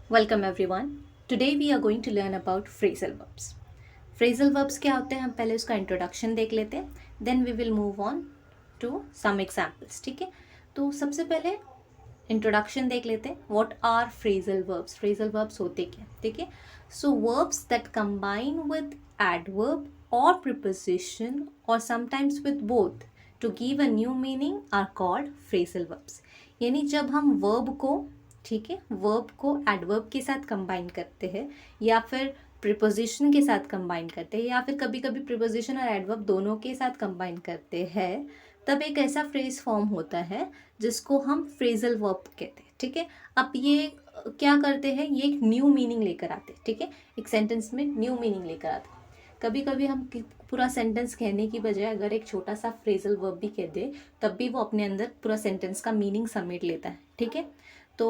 Welcome everyone. Today we are going to learn about phrasal verbs. Phrasal verbs क्या होते हैं हम पहले उसका इंट्रोडक्शन देख लेते हैं, then we will move on to some examples. ठीक है, तो सबसे पहले इंट्रोडक्शन देख लेते हैं. What are phrasal verbs? Phrasal verbs होते क्या? ठीक है, so verbs that combine with adverb और प्रीपोजिशन और sometimes with both to give a new meaning are called phrasal verbs. यानी जब हम वर्ब को, ठीक है, वर्ब को एडवर्ब के साथ कंबाइन करते हैं या फिर प्रीपोजिशन के साथ कंबाइन करते हैं या फिर कभी कभी प्रीपोजिशन और एडवर्ब दोनों के साथ कंबाइन करते हैं, तब एक ऐसा फ्रेज फॉर्म होता है जिसको हम फ्रेजल वर्ब कहते हैं. ठीक है, अब ये क्या करते हैं, ये एक न्यू मीनिंग लेकर आते हैं. ठीक है, एक सेंटेंस में न्यू मीनिंग लेकर आते हैं. कभी कभी हम पूरा सेंटेंस कहने की बजाय अगर एक छोटा सा फ्रेजल वर्ब भी कह दे तब भी वो अपने अंदर पूरा सेंटेंस का मीनिंग समेट लेता है. ठीक है, तो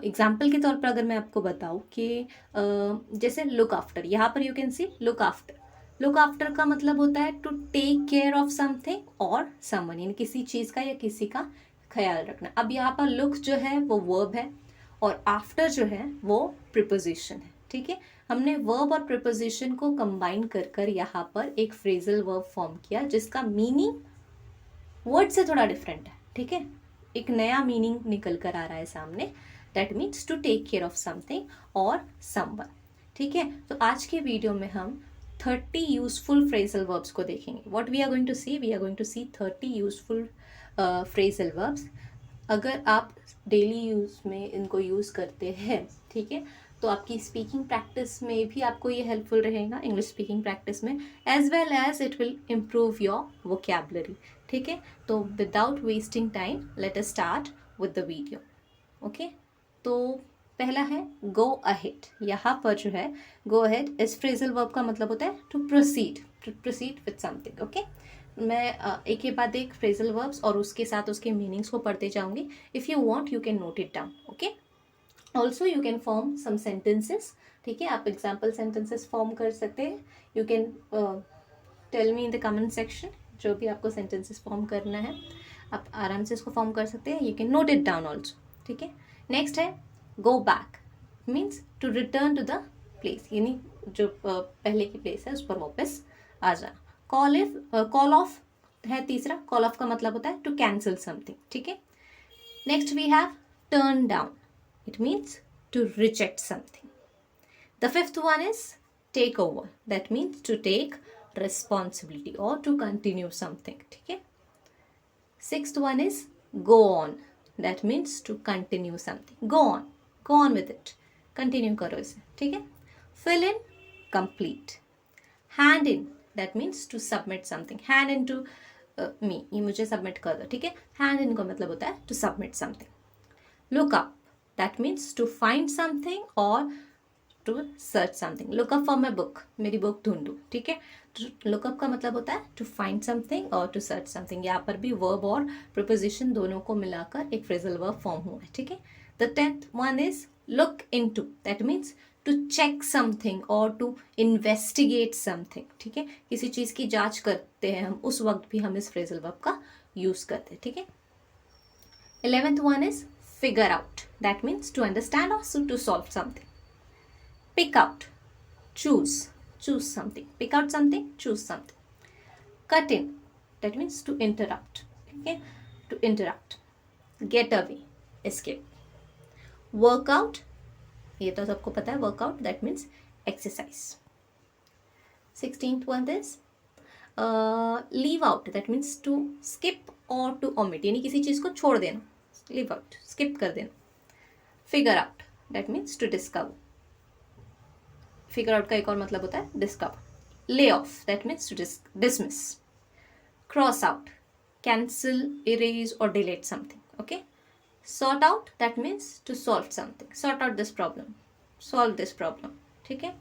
एग्जाम्पल के तौर पर अगर मैं आपको बताऊँ कि जैसे लुक आफ्टर, यहाँ पर you can see look after. Look after का मतलब होता है to take care of something और समवन, यानी किसी चीज़ का या किसी का ख्याल रखना. अब यहाँ पर लुक जो है वो वर्ब है और आफ्टर जो है वो प्रिपोजिशन है. ठीक है, हमने वर्ब और प्रिपोजिशन को कंबाइन कर कर यहाँ पर एक फ्रेजल वर्ब फॉर्म किया जिसका मीनिंग वर्ड से थोड़ा डिफरेंट है. ठीक है, एक नया मीनिंग निकल कर आ रहा है सामने. That means to take care of something और समवन. ठीक है, तो आज के वीडियो में हम 30 यूजफुल फ्रेजल वर्ब्स को देखेंगे. What we are going to see, we are going to see 30 useful phrasal verbs. अगर आप डेली यूज में इनको यूज़ करते हैं, ठीक है, तो आपकी स्पीकिंग प्रैक्टिस में भी आपको ये हेल्पफुल रहेगा, इंग्लिश स्पीकिंग प्रैक्टिस में, as well as it will improve your vocabulary. ठीक है, तो without wasting time let us start with the video. Okay, तो पहला है गो अहेड. यहाँ पर जो है गो अहेड इस फ्रेजल वर्ब का मतलब होता है to proceed, to proceed with something. Okay, मैं एक के बाद एक फ्रेजल वर्ब्स और उसके साथ उसके मीनिंग्स को पढ़ते जाऊंगी. If you want you can note it down. Okay, also you can form some sentences. ठीक है, आप एग्जाम्पल सेंटेंसेस फॉर्म कर सकते हैं. You can tell me in the comment section जो भी आपको सेंटेंसेस फॉर्म करना है, आप आराम से इसको फॉर्म कर सकते हैं. You can note it down also. ठीक है, नेक्स्ट है go back. Means to return to the place, यानी जो पहले की प्लेस है उस पर वापस आ जाना. कॉल ऑफ है तीसरा. कॉल ऑफ का मतलब होता है टू कैंसिल समथिंग. ठीक है, next we have turn down. It means to reject something. The fifth one is take over. That means to take responsibility or to continue something. ठीक है, sixth one is go on. That means to continue something. Go on with it. Continue करो इसे. ठीक है, fill in, complete. Hand in, that means to submit something. Hand in to me, ये मुझे submit कर दो. ठीक है, hand in का मतलब होता है to submit something. Look up, that means to find something or to search something. Look up for my book, मेरी बुक ढूंढूं. ठीक है, लुकअप का मतलब होता है टू फाइंड समथिंग और टू सर्च समथिंग. यहाँ पर भी वर्ब और प्रिपोजिशन दोनों को मिलाकर एक फ्रेजल वर्ब फॉर्म हुआ है. ठीक है, the 10th one is look into. That means to check something और टू इन्वेस्टिगेट समथिंग. ठीक है, किसी चीज़ की जांच करते हैं हम, उस वक्त भी हम इस फ्रेजल वर्ब का यूज़ करते हैं. ठीक है, 11th one is figure out. That means to understand और to solve something. Pick out, choose something. Pick out something, choose something. Cut in, that means to interrupt. Okay, to interrupt. Get away, escape. Work out, ये तो सबको पता है. work out, that means exercise. 16th one is leave out. that means to skip or to omit, यानी किसी चीज़ को छोड़ देना. leave out, skip कर देना. figure out, that means to discover. Figure out का एक और मतलब होता है discover. Lay off, that means to dismiss. Cross out, cancel, erase और delete something. Okay, sort out, that means to solve something. Sort out this problem, solve this problem. ठीक है,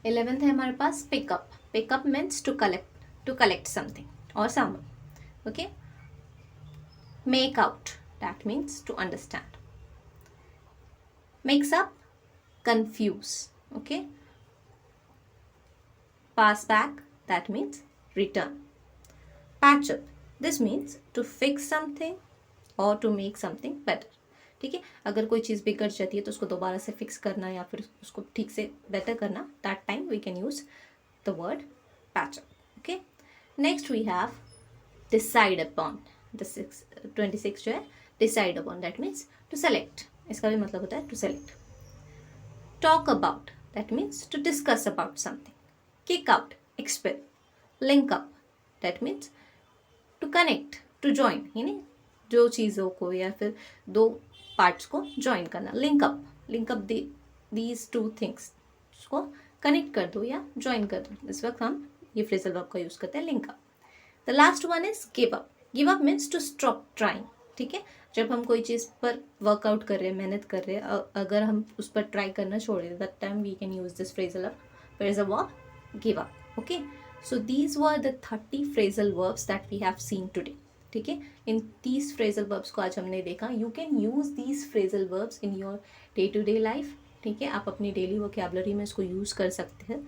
11th है हमारे पास pick up. Pick up means to collect something और someone. Okay, make out, that means to understand. Mix up, confuse. Okay, pass back, that means return. Patch up, this means to fix something or to make something better. ठीक है, अगर कोई चीज़ बिगड़ जाती है तो उसको दोबारा से फिक्स करना या फिर उसको ठीक से बेटर करना, that time we can use the word patch up. Okay, next we have decide upon. The 26 जो है decide upon, that means to select, इसका भी मतलब होता है to select. Talk about, that means to discuss about something. Kick out, expel. Link up, that means to connect, to join, यानी दो चीज़ों को या फिर दो पार्ट्स को ज्वाइन करना। Link up these two things को कनेक्ट कर दो या ज्वाइन कर दो, इस वक्त हम ये फ्रेजल वर्ब का यूज़ करते हैं, link up. The last one is give up. Give up means to stop trying. ठीक है, जब हम कोई चीज़ पर वर्कआउट कर रहे हैं, मेहनत कर रहे हैं, अगर हम उस पर ट्राई करना छोड़ दें, that time we can use this phrasal verb give up. Okay, so these were the 30 phrasal verbs that we have seen today. ठीक है, इन 30 फ्रेजल वर्ब्स को आज हमने देखा। You can use these phrasal verbs in your day to day life. ठीक है, आप अपनी डेली वोकैबुलरी में इसको यूज़ कर सकते हैं।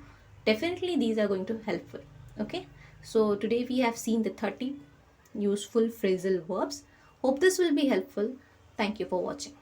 Definitely these are going to helpful. Okay, so today we have seen the 30 useful phrasal verbs. Hope this will be helpful. Thank you for watching.